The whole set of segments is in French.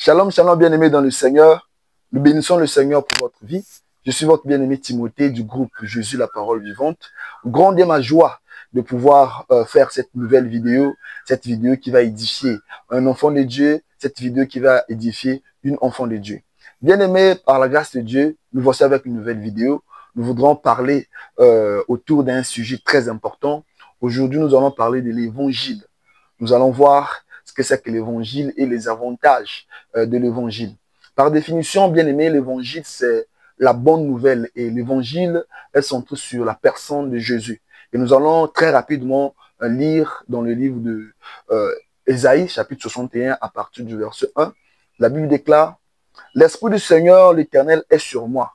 Shalom, shalom, bien-aimés dans le Seigneur. Nous bénissons le Seigneur pour votre vie. Je suis votre bien-aimé Timothée du groupe Jésus, la parole vivante. Grande est ma joie de pouvoir faire cette nouvelle vidéo, cette vidéo qui va édifier un enfant de Dieu, cette vidéo qui va édifier une enfant de Dieu. Bien-aimés, par la grâce de Dieu, nous voici avec une nouvelle vidéo. Nous voudrons parler autour d'un sujet très important. Aujourd'hui, nous allons parler de l'évangile. Nous allons voir ce que c'est que l'évangile et les avantages de l'évangile. Par définition, bien aimé, l'évangile, c'est la bonne nouvelle. Et l'évangile, elle centre sur la personne de Jésus. Et nous allons très rapidement lire dans le livre de Ésaïe, chapitre 61, à partir du verset 1. La Bible déclare, « L'Esprit du Seigneur, l'Éternel, est sur moi,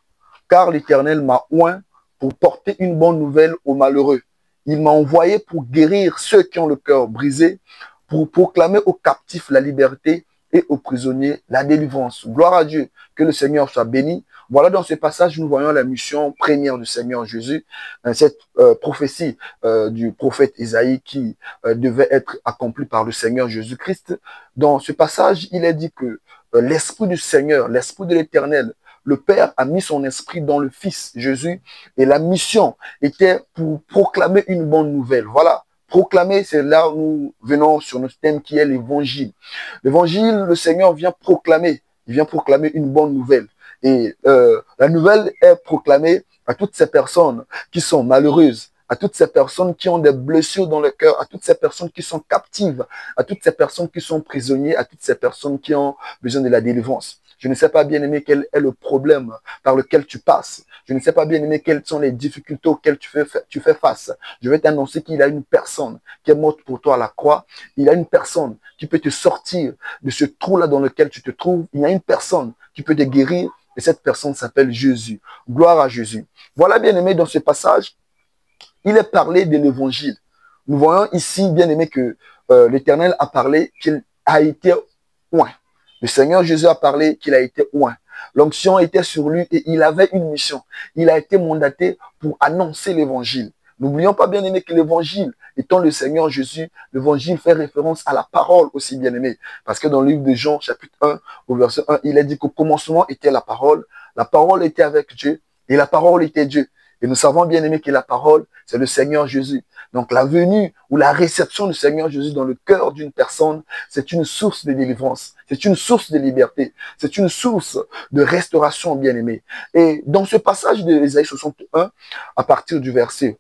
car l'Éternel m'a oint pour porter une bonne nouvelle aux malheureux. Il m'a envoyé pour guérir ceux qui ont le cœur brisé, pour proclamer aux captifs la liberté et aux prisonniers la délivrance. » Gloire à Dieu, que le Seigneur soit béni. Voilà, dans ce passage, nous voyons la mission première du Seigneur Jésus, cette prophétie du prophète Ésaïe qui devait être accomplie par le Seigneur Jésus-Christ. Dans ce passage, il est dit que l'Esprit du Seigneur, l'Esprit de l'Éternel, le Père a mis son esprit dans le Fils Jésus et la mission était pour proclamer une bonne nouvelle. Voilà. Proclamer, c'est là où nous venons sur notre thème qui est l'évangile. L'évangile, le Seigneur vient proclamer. Il vient proclamer une bonne nouvelle. Et la nouvelle est proclamée à toutes ces personnes qui sont malheureuses, à toutes ces personnes qui ont des blessures dans le cœur, à toutes ces personnes qui sont captives, à toutes ces personnes qui sont prisonniers, à toutes ces personnes qui ont besoin de la délivrance. Je ne sais pas, bien aimé, quel est le problème par lequel tu passes. Je ne sais pas, bien aimé, quelles sont les difficultés auxquelles tu fais face. Je vais t'annoncer qu'il y a une personne qui est morte pour toi à la croix. Il y a une personne qui peut te sortir de ce trou-là dans lequel tu te trouves. Il y a une personne qui peut te guérir et cette personne s'appelle Jésus. Gloire à Jésus. Voilà, bien aimé, dans ce passage, il est parlé de l'évangile. Nous voyons ici, bien aimé, que l'Éternel a parlé qu'il a été oint. Le Seigneur Jésus a parlé qu'il a été oint. L'onction était sur lui et il avait une mission. Il a été mandaté pour annoncer l'évangile. N'oublions pas, bien aimé, que l'évangile, étant le Seigneur Jésus, l'évangile fait référence à la parole aussi, bien aimé. Parce que dans le livre de Jean, chapitre 1, au verset 1, il est dit qu'au commencement était la parole était avec Dieu et la parole était Dieu. Et nous savons, bien aimé, que la parole, c'est le Seigneur Jésus. Donc la venue ou la réception du Seigneur Jésus dans le cœur d'une personne, c'est une source de délivrance, c'est une source de liberté, c'est une source de restauration, bien aimé. Et dans ce passage de Ésaïe 61, à partir du verset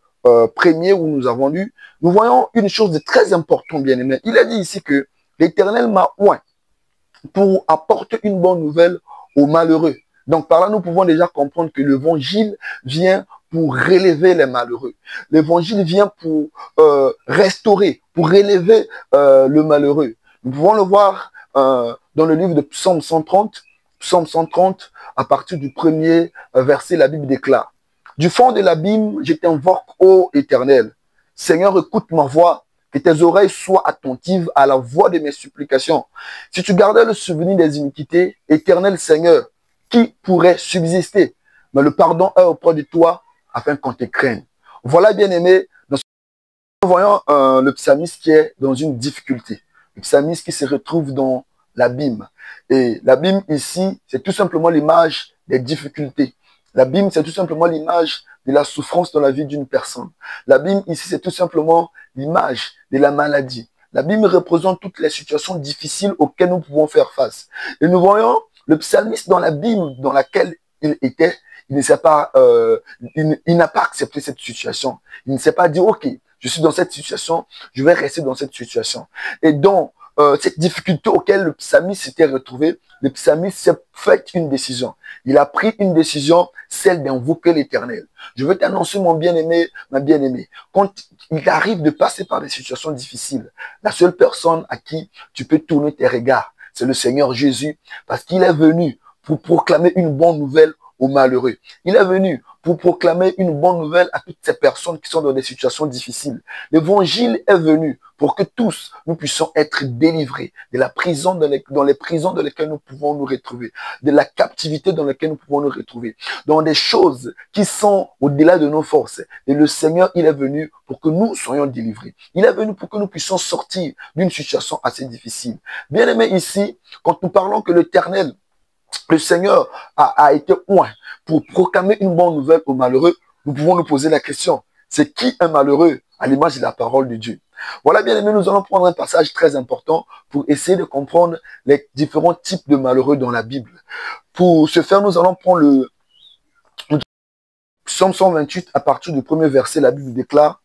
premier où nous avons lu, nous voyons une chose de très importante, bien aimé. Il a dit ici que l'Éternel m'a oint pour apporter une bonne nouvelle aux malheureux. Donc par là, nous pouvons déjà comprendre que l'évangile vient pour relever les malheureux. L'évangile vient pour restaurer, pour relever le malheureux. Nous pouvons le voir dans le livre de Psaume 130. Psaume 130, à partir du premier verset, la Bible déclare, « Du fond de l'abîme, je t'invoque, ô Éternel. Seigneur, écoute ma voix, que tes oreilles soient attentives à la voix de mes supplications. Si tu gardais le souvenir des iniquités, Éternel Seigneur, qui pourrait subsister? Mais le pardon est auprès de toi, afin qu'on te craigne. » Voilà, bien aimé, nous voyons le psalmiste qui est dans une difficulté. Le psalmiste qui se retrouve dans l'abîme. Et l'abîme ici, c'est tout simplement l'image des difficultés. L'abîme, c'est tout simplement l'image de la souffrance dans la vie d'une personne. L'abîme ici, c'est tout simplement l'image de la maladie. L'abîme représente toutes les situations difficiles auxquelles nous pouvons faire face. Et nous voyons le psalmiste dans l'abîme dans laquelle il était. Il ne s'est pas, il n'a pas accepté cette situation. Il ne s'est pas dit, ok, je suis dans cette situation, je vais rester dans cette situation. Et dans cette difficulté auquel le psalmiste s'était retrouvé, le psalmiste s'est fait une décision. Il a pris une décision, celle d'invoquer l'Éternel. Je veux t'annoncer, mon bien-aimé, ma bien-aimée, quand il arrive de passer par des situations difficiles, la seule personne à qui tu peux tourner tes regards, c'est le Seigneur Jésus, parce qu'il est venu pour proclamer une bonne nouvelle aux malheureux. Il est venu pour proclamer une bonne nouvelle à toutes ces personnes qui sont dans des situations difficiles. L'évangile est venu pour que tous, nous puissions être délivrés de la prison dans les prisons dans lesquelles nous pouvons nous retrouver, de la captivité dans laquelle nous pouvons nous retrouver, dans des choses qui sont au-delà de nos forces. Et le Seigneur, il est venu pour que nous soyons délivrés. Il est venu pour que nous puissions sortir d'une situation assez difficile. Bien aimé, ici, quand nous parlons que l'Éternel, le Seigneur a été oint pour proclamer une bonne nouvelle aux malheureux, nous pouvons nous poser la question, c'est qui un malheureux à l'image de la parole de Dieu? Voilà, bien aimé, nous allons prendre un passage très important pour essayer de comprendre les différents types de malheureux dans la Bible. Pour ce faire, nous allons prendre le Psaume 128 à partir du premier verset. La Bible déclare: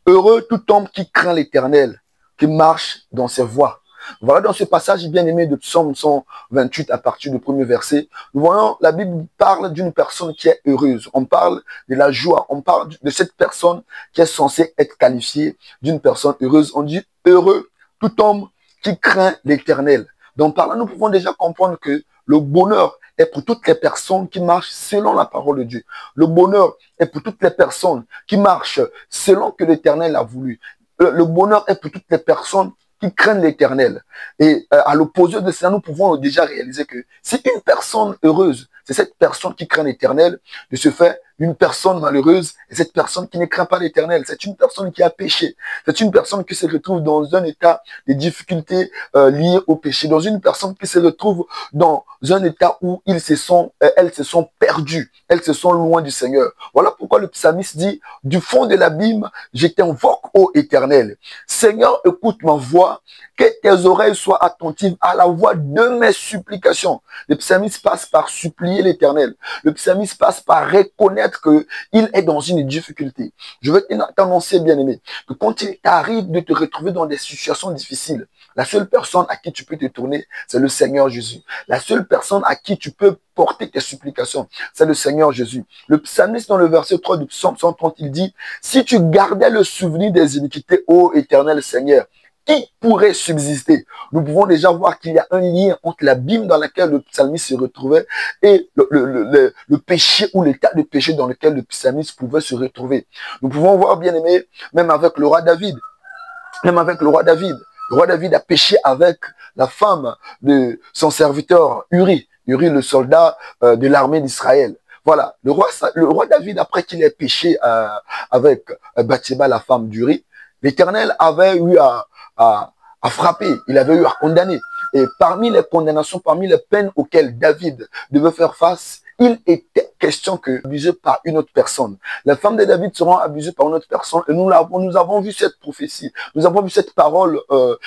heureux tout homme qui craint l'Éternel, qui marche dans ses voies. Voilà, dans ce passage bien aimé de Psaume 128 à partir du premier verset, nous voyons la Bible parle d'une personne qui est heureuse. On parle de la joie, on parle de cette personne qui est censée être qualifiée d'une personne heureuse. On dit heureux tout homme qui craint l'Éternel. Donc par là, nous pouvons déjà comprendre que le bonheur est pour toutes les personnes qui marchent selon la parole de Dieu. Le bonheur est pour toutes les personnes qui marchent selon que l'Éternel a voulu. Le bonheur est pour toutes les personnes qui craignent l'Éternel. Et à l'opposé de cela, nous pouvons déjà réaliser que si une personne heureuse, c'est cette personne qui craint l'Éternel, de ce fait, une personne malheureuse est cette personne qui ne craint pas l'Éternel. C'est une personne qui a péché. C'est une personne qui se retrouve dans un état de difficulté liées au péché. Dans une personne qui se retrouve dans un état où elles se sont perdues. Elles se sont loin du Seigneur. Voilà pourquoi le psalmiste dit, du fond de l'abîme, je t'invoque, ô Éternel. Seigneur, écoute ma voix, que tes oreilles soient attentives à la voix de mes supplications. Le psalmiste passe par supplier l'Éternel. Le psalmiste passe par reconnaître qu'il est dans une difficulté. Je veux t'annoncer, bien-aimé, que quand il t'arrive de te retrouver dans des situations difficiles, la seule personne à qui tu peux te tourner, c'est le Seigneur Jésus. La seule personne à qui tu peux porter tes supplications, c'est le Seigneur Jésus. Le psalmiste, dans le verset 3 du psaume 130, il dit, si tu gardais le souvenir des iniquités, ô Éternel Seigneur, qui pourrait subsister? Nous pouvons déjà voir qu'il y a un lien entre l'abîme dans lequel le psalmiste se retrouvait et le péché ou l'état de péché dans lequel le psalmiste pouvait se retrouver. Nous pouvons voir, bien aimé, même avec le roi David. Même avec le roi David. Le roi David a péché avec la femme de son serviteur Uri. Uri, le soldat de l'armée d'Israël. Voilà, le roi David, après qu'il ait péché avec Bathsheba, la femme d'Uri, l'Éternel avait eu à frapper, il avait eu à condamner. Et parmi les condamnations, parmi les peines auxquelles David devait faire face, il était question que abusé par une autre personne. Les femmes de David seront abusées par une autre personne et nous avons vu cette prophétie, nous avons vu cette parole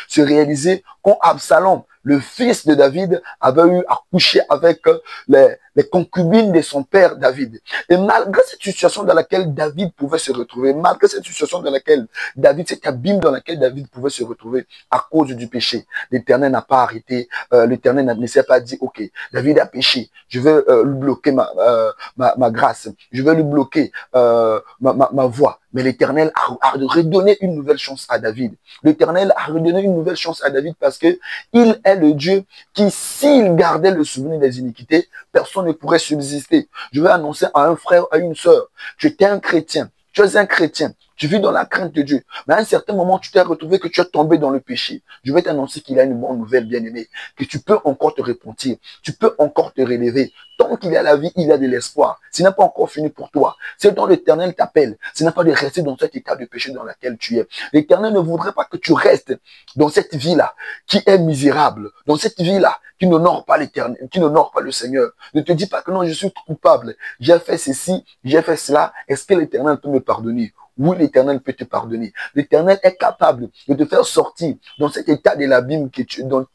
se réaliser quand Absalom, le fils de David, avait eu à coucher avec les concubines de son père David. Et malgré cette situation dans laquelle David pouvait se retrouver, malgré cette situation dans laquelle David, cet abîme dans laquelle David pouvait se retrouver à cause du péché, l'Éternel n'a pas arrêté, l'Éternel ne s'est pas dit, ok, David a péché, je vais lui bloquer ma grâce, je vais lui bloquer ma voix. Mais l'Éternel a redonné une nouvelle chance à David. L'Éternel a redonné une nouvelle chance à David parce que il est le Dieu qui, s'il gardait le souvenir des iniquités, personne ne pourrait subsister. Je vais annoncer à un frère, à une sœur, tu es un chrétien, tu es un chrétien, tu vis dans la crainte de Dieu. Mais à un certain moment, tu t'es retrouvé que tu es tombé dans le péché. Je vais t'annoncer qu'il y a une bonne nouvelle, bien-aimé, que tu peux encore te repentir, tu peux encore te relever. Tant qu'il y a la vie, il y a de l'espoir. Ce n'est pas encore fini pour toi. C'est dont l'Éternel t'appelle. Ce n'est pas de rester dans cet état de péché dans lequel tu es. L'Éternel ne voudrait pas que tu restes dans cette vie-là qui est misérable, dans cette vie-là qui n'honore pas l'Éternel, qui n'honore pas le Seigneur. Ne te dis pas que non, je suis coupable. J'ai fait ceci, j'ai fait cela. Est-ce que l'Éternel peut me pardonner? Oui, l'Éternel peut te pardonner. L'Éternel est capable de te faire sortir dans cet état de l'abîme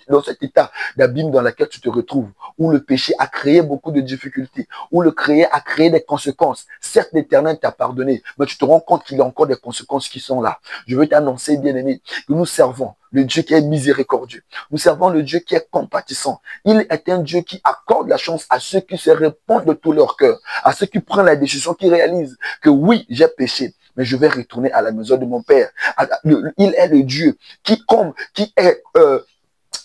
dans cet état d'abîme dans lequel tu te retrouves, où le péché a créé beaucoup de difficultés, où le créé a créé des conséquences. Certes, l'Éternel t'a pardonné, mais tu te rends compte qu'il y a encore des conséquences qui sont là. Je veux t'annoncer, bien-aimé, que nous servons le Dieu qui est miséricordieux. Nous servons le Dieu qui est compatissant. Il est un Dieu qui accorde la chance à ceux qui se répondent de tout leur cœur, à ceux qui prennent la décision, qui réalisent que oui, j'ai péché, mais je vais retourner à la maison de mon Père. Il est le Dieu qui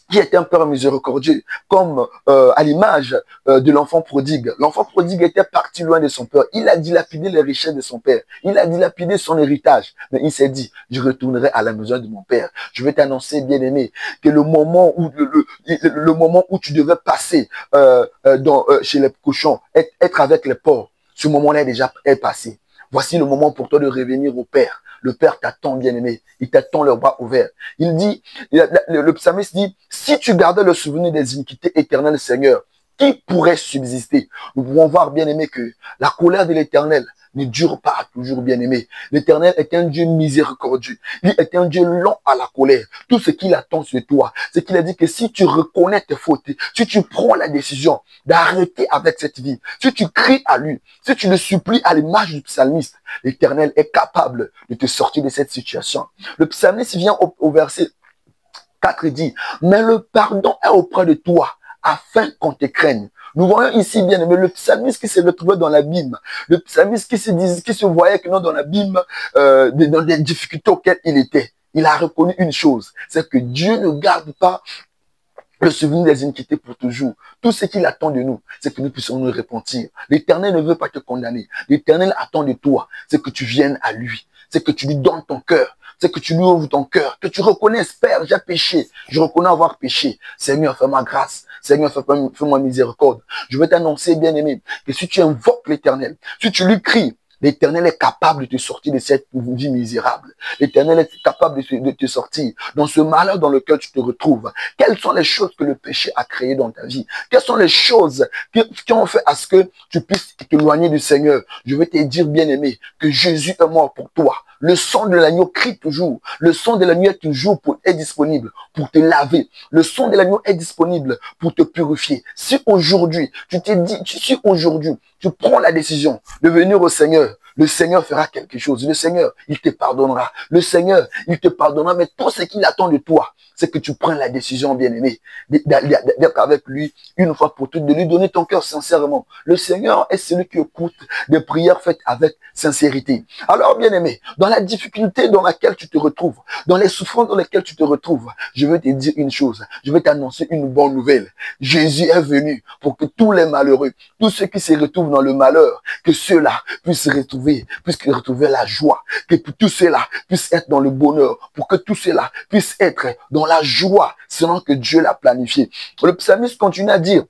qui était un père miséricordieux, comme à l'image de l'enfant prodigue. L'enfant prodigue était parti loin de son père. Il a dilapidé les richesses de son père. Il a dilapidé son héritage. Mais il s'est dit, je retournerai à la maison de mon père. Je vais t'annoncer, bien-aimé, que le moment où le moment où tu devais passer chez les cochons, être avec les porcs, ce moment-là est passé. Voici le moment pour toi de revenir au Père. Le Père t'attend, bien-aimé. Il t'attend les bras ouverts. Il dit, le psalmiste dit, si tu gardais le souvenir des iniquités éternelles, Seigneur, qui pourrait subsister? Nous pouvons voir, bien-aimé, que la colère de l'Éternel ne dure pas toujours, bien-aimé. L'Éternel est un Dieu miséricordieux. Il est un Dieu lent à la colère. Tout ce qu'il attend sur toi, c'est qu'il a dit que si tu reconnais tes fautes, si tu prends la décision d'arrêter avec cette vie, si tu cries à lui, si tu le supplies à l'image du psalmiste, l'Éternel est capable de te sortir de cette situation. Le psalmiste vient au verset 4 et dit, mais le pardon est auprès de toi, afin qu'on te craigne. Nous voyons ici, bien aimé, le psalmiste qui s'est retrouvé dans l'abîme, le psalmiste qui se voyait que non dans l'abîme, dans les difficultés auxquelles il était. Il a reconnu une chose, c'est que Dieu ne garde pas le souvenir des iniquités pour toujours. Tout ce qu'il attend de nous, c'est que nous puissions nous repentir. L'Éternel ne veut pas te condamner. L'Éternel attend de toi, c'est que tu viennes à lui, c'est que tu lui donnes ton cœur, c'est que tu lui ouvres ton cœur, que tu reconnaisses, Père, j'ai péché, je reconnais avoir péché. Seigneur, fais-moi grâce. Seigneur, fais-moi miséricorde. Je veux t'annoncer, bien-aimé, que si tu invoques l'Éternel, si tu lui cries, l'Éternel est capable de te sortir de cette vie misérable. L'Éternel est capable de te sortir dans ce malheur dans lequel tu te retrouves. Quelles sont les choses que le péché a créées dans ta vie? Quelles sont les choses qui ont fait à ce que tu puisses t'éloigner du Seigneur? Je vais te dire, bien-aimé, que Jésus est mort pour toi. Le sang de l'agneau crie toujours. Le sang de l'agneau est disponible pour te laver. Le sang de l'agneau est disponible pour te purifier. Si aujourd'hui, si aujourd'hui, tu prends la décision de venir au Seigneur, le Seigneur fera quelque chose. Le Seigneur, il te pardonnera. Le Seigneur, il te pardonnera. Mais tout ce qu'il attend de toi, c'est que tu prennes la décision, bien-aimé, d'être avec lui une fois pour toutes, de lui donner ton cœur sincèrement. Le Seigneur est celui qui écoute des prières faites avec sincérité. Alors, bien-aimé, dans la difficulté dans laquelle tu te retrouves, dans les souffrances dans lesquelles tu te retrouves, je veux te dire une chose. Je veux t'annoncer une bonne nouvelle. Jésus est venu pour que tous les malheureux, tous ceux qui se retrouvent dans le malheur, que ceux-là puissent retrouver la joie, que tous ceux-là puissent être dans le bonheur, pour que tous ceux-là puissent être dans la joie, selon que Dieu l'a planifié. Le psalmiste continue à dire,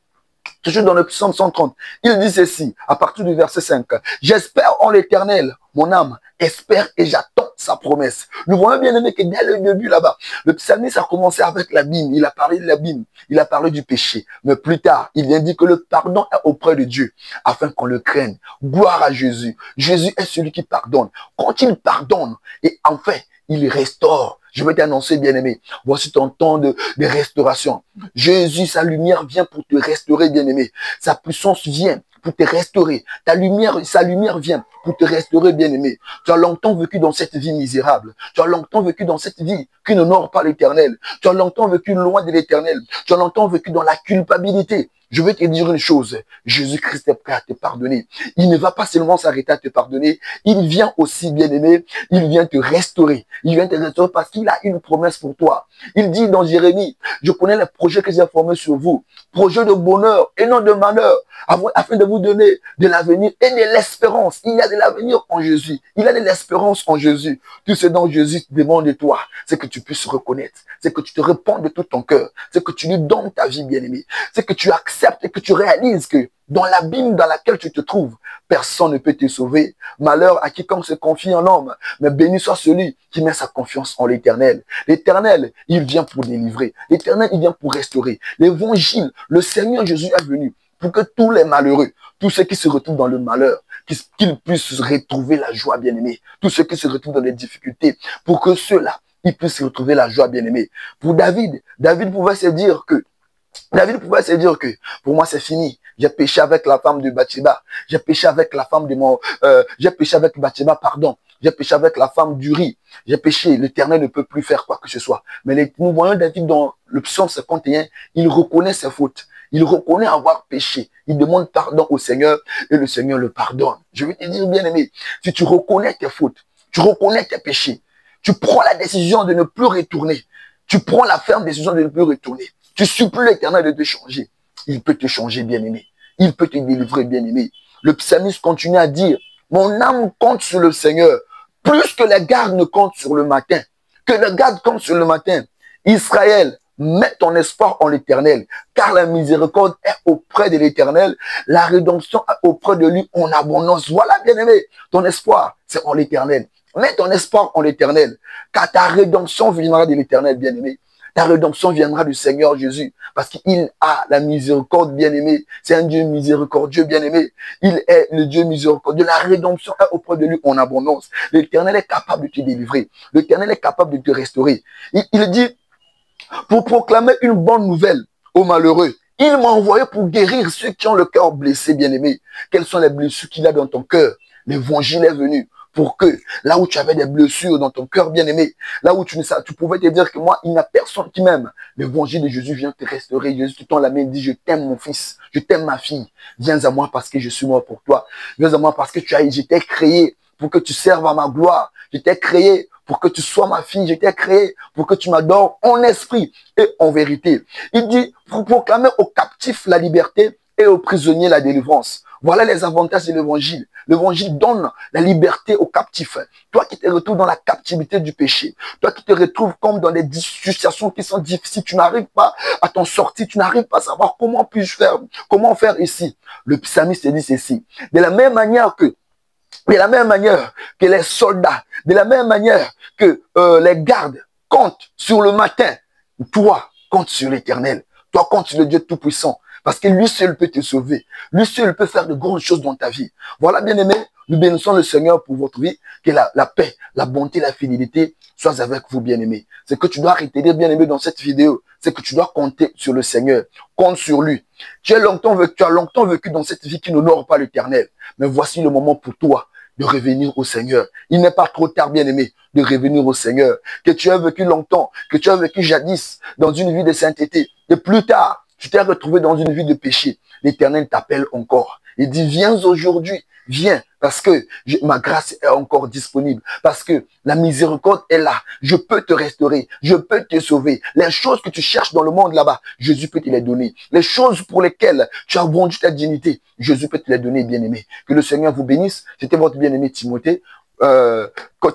toujours dans le psaume 130, il dit ceci, à partir du verset 5, j'espère en l'Éternel, mon âme espère et j'attends sa promesse. Nous voyons bien aimé que dès le début là-bas, le psalmiste a commencé avec l'abîme, il a parlé de l'abîme, il a parlé du péché, mais plus tard, il vient dire que le pardon est auprès de Dieu, afin qu'on le craigne. Gloire à Jésus. Jésus est celui qui pardonne. Quand il pardonne, et enfin, il restaure. Je vais t'annoncer, bien-aimé, voici ton temps de restauration. Jésus, sa lumière vient pour te restaurer, bien-aimé. Sa puissance vient pour te restaurer. Sa lumière vient pour te restaurer, bien-aimé. Tu as longtemps vécu dans cette vie misérable. Tu as longtemps vécu dans cette vie qui n'honore pas l'Éternel. Tu as longtemps vécu loin de l'Éternel. Tu as longtemps vécu dans la culpabilité. Je vais te dire une chose, Jésus-Christ est prêt à te pardonner. Il ne va pas seulement s'arrêter à te pardonner, il vient aussi, bien-aimé, il vient te restaurer. Il vient te restaurer parce qu'il a une promesse pour toi. Il dit dans Jérémie, je connais les projets que j'ai formés sur vous, projets de bonheur et non de malheur, afin de vous donner de l'avenir et de l'espérance. Il y a de l'avenir en Jésus, il y a de l'espérance en Jésus. Tout ce dont Jésus demande de toi, c'est que tu puisses reconnaître, c'est que tu te répands de tout ton cœur, c'est que tu lui donnes ta vie, bien-aimé, c'est que tu acceptes et que tu réalises que dans l'abîme dans laquelle tu te trouves, personne ne peut te sauver. Malheur à quiconque se confie en homme, mais béni soit celui qui met sa confiance en l'Éternel. L'Éternel, il vient pour délivrer. L'Éternel, il vient pour restaurer. L'Évangile, le Seigneur Jésus est venu pour que tous les malheureux, tous ceux qui se retrouvent dans le malheur, qu'ils puissent retrouver la joie, bien-aimée. Tous ceux qui se retrouvent dans les difficultés, pour que ceux-là, ils puissent retrouver la joie, bien-aimée. Pour David, David pouvait se dire que pour moi c'est fini. J'ai péché avec la femme de Bathsheba. J'ai péché avec la femme de j'ai péché avec Bathsheba, pardon. J'ai péché avec la femme d'Uri. J'ai péché. L'Éternel ne peut plus faire quoi que ce soit. Mais nous voyons David dans le psaume 51, il reconnaît ses fautes. Il reconnaît avoir péché. Il demande pardon au Seigneur et le Seigneur le pardonne. Je vais te dire, bien aimé, si tu reconnais tes fautes, tu reconnais tes péchés, tu prends la décision de ne plus retourner. Tu prends la ferme décision de ne plus retourner. Tu supplies l'Éternel de te changer. Il peut te changer, bien-aimé. Il peut te délivrer, bien-aimé. Le psalmiste continue à dire, mon âme compte sur le Seigneur, plus que les gardes ne comptent sur le matin. Que les gardes comptent sur le matin. Israël, mets ton espoir en l'Éternel, car la miséricorde est auprès de l'Éternel, la rédemption est auprès de lui en abondance. Voilà, bien-aimé, ton espoir, c'est en l'Éternel. Mets ton espoir en l'Éternel, car ta rédemption viendra de l'Éternel, bien-aimé. Ta rédemption viendra du Seigneur Jésus, parce qu'il a la miséricorde, bien-aimé. C'est un Dieu miséricordieux, bien-aimé. Il est le Dieu miséricordieux. La rédemption est auprès de lui en abondance. L'Éternel est capable de te délivrer. L'Éternel est capable de te restaurer. Il dit, pour proclamer une bonne nouvelle aux malheureux. Il m'a envoyé pour guérir ceux qui ont le cœur blessé, bien-aimé. Quelles sont les blessures qu'il a dans ton cœur? L'évangile est venu pour que, là où tu avais des blessures dans ton cœur, bien-aimé, là où tu pouvais te dire que moi, il n'y a personne qui m'aime. L'évangile de Jésus vient te restaurer. Jésus qui tend la main et dit, je t'aime mon fils, je t'aime ma fille. Viens à moi parce que je suis mort pour toi. Viens à moi parce que j'étais créé pour que tu serves à ma gloire. Je t'ai créé pour que tu sois ma fille. Je t'ai créé pour que tu m'adores en esprit et en vérité. Il dit, pour proclamer aux captifs la liberté et aux prisonniers la délivrance. Voilà les avantages de l'évangile. L'évangile donne la liberté aux captifs. Toi qui te retrouves dans la captivité du péché, toi qui te retrouves comme dans des situations qui sont difficiles, tu n'arrives pas à t'en sortir, tu n'arrives pas à savoir comment puis-je faire, comment faire ici. Le psalmiste dit ceci. De la même manière que les soldats, de la même manière que les gardes comptent sur le matin, toi, compte sur l'Éternel. Toi, compte sur le Dieu Tout-Puissant. Parce que lui seul peut te sauver. Lui seul peut faire de grandes choses dans ta vie. Voilà, bien-aimé, nous bénissons le Seigneur pour votre vie. Que la paix, la bonté, la fidélité soient avec vous, bien-aimés. C'est que tu dois retenir, bien-aimé, dans cette vidéo. C'est que tu dois compter sur le Seigneur. Compte sur lui. Tu as longtemps vécu dans cette vie qui n'honore pas l'Éternel. Mais voici le moment pour toi de revenir au Seigneur. Il n'est pas trop tard, bien-aimé, de revenir au Seigneur. Que tu as vécu longtemps, que tu as vécu jadis dans une vie de sainteté. Et plus tard, tu t'es retrouvé dans une vie de péché. L'Éternel t'appelle encore. Il dit, viens aujourd'hui, viens, parce que ma grâce est encore disponible, parce que la miséricorde est là. Je peux te restaurer, je peux te sauver. Les choses que tu cherches dans le monde là-bas, Jésus peut te les donner. Les choses pour lesquelles tu as vendu ta dignité, Jésus peut te les donner, bien-aimé. Que le Seigneur vous bénisse. C'était votre bien-aimé Timothée.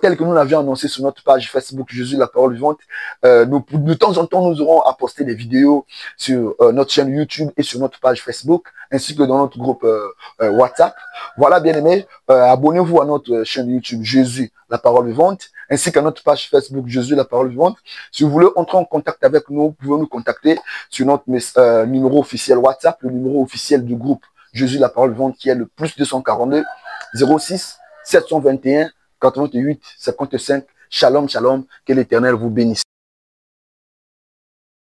Tel que nous l'avions annoncé sur notre page Facebook Jésus la parole vivante, de temps en temps nous aurons à poster des vidéos sur notre chaîne YouTube et sur notre page Facebook ainsi que dans notre groupe WhatsApp. Voilà, bien aimé, abonnez-vous à notre chaîne YouTube Jésus la parole vivante ainsi qu'à notre page Facebook Jésus la parole vivante. Si vous voulez entrer en contact avec nous, vous pouvez nous contacter sur notre numéro officiel WhatsApp, le numéro officiel du groupe Jésus la parole vivante qui est le +242 06 721 88 55. Shalom, shalom. Que l'Éternel vous bénisse.